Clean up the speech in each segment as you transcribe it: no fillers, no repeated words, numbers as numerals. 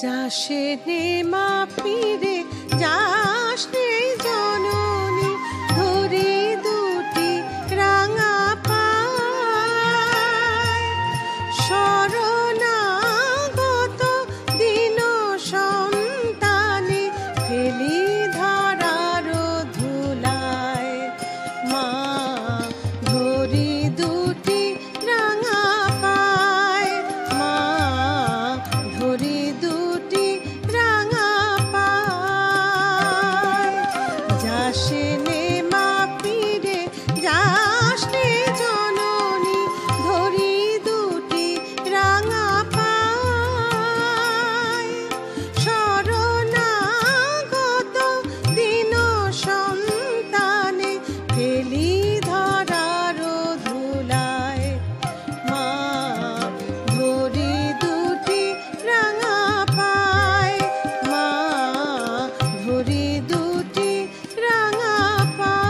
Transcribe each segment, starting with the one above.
যাসে নে মা ফিরে যাস রে জননী, ধরি দুটি রাঙা পায়। শরণাগত দীন সন্তানে ফেলি ধরার ধুলায়। মা ধরি দুটি রাঙা পায়, মা ধরি দুটি রাঙা পায়। যাসে নে মা ফিরে যাস রে জননী, ধরি দুটি রাঙা পায়। শরণাগত দীন সন্তানে ফেলি ধরার ধুলায়। মা ধরি দুটি রাঙা পায়, মা ধরি দুটি রাঙা পায়।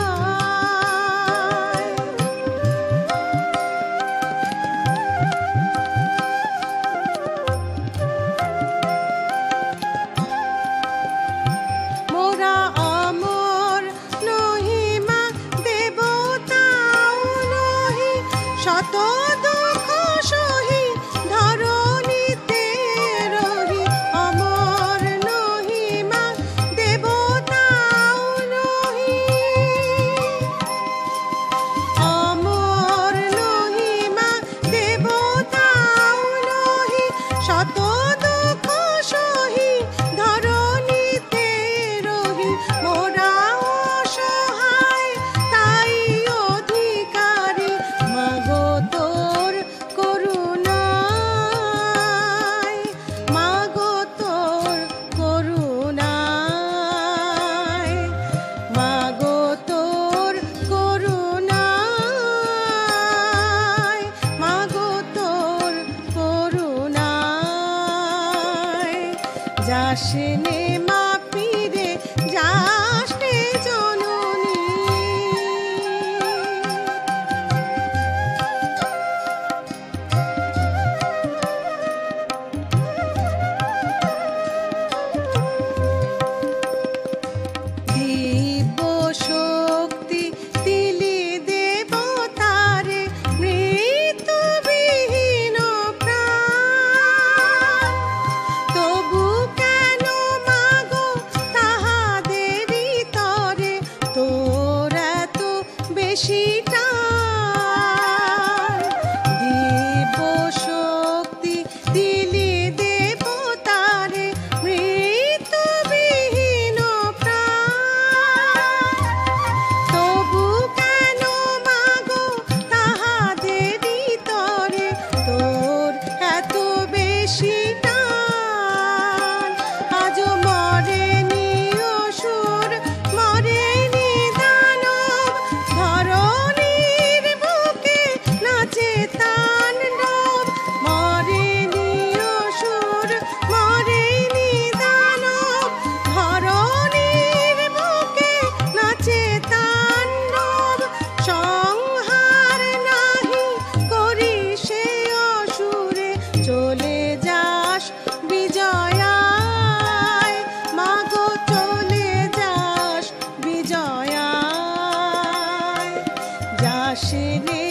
মোরা অমর নহি মা, দেবতাও নহি, শত দুঃখ সহি ধরণীতে রহি। অমর নহি মা, দেবতাও নহি, অমর নহি মা, দেবতাও নহি, শত দুঃখ সহি ধরণীতে রহি। মোরা অসহায় তাই অধিকারী, মাগো তোর করুণায়, মাগো তোর করুণায়, মাগো তোর করুণায়, মাগো তোর করুণায়। যাসে নে মা ফিরে যাস রে জননী। দিব্য শক্তি দিলি দেবতারে, মৃত্যুবিহীন প্রাণ। তবু কেন মাগো তাহাদেরই তরে তোর এত বেশি টান? দিব্য শক্তি দিলি দেবতারে, মৃত্যুবিহীন প্রাণ। তবু কেন মাগো তাহাদেরই তরে তোর এত বেশি টান? আজ মরেনি অসুর, মরেনি দানব, ধরণীর বুকে নাচে তাণ্ডব। মরেনি অসুর, মরেনি দানব, ধরণীর বুকে নাচে তাণ্ডব। সংহার নাহি করি সে অসুরে, চলে যাস বিজয়ায়, মাগো চলে যাস বিজয়ায়। যাসে নে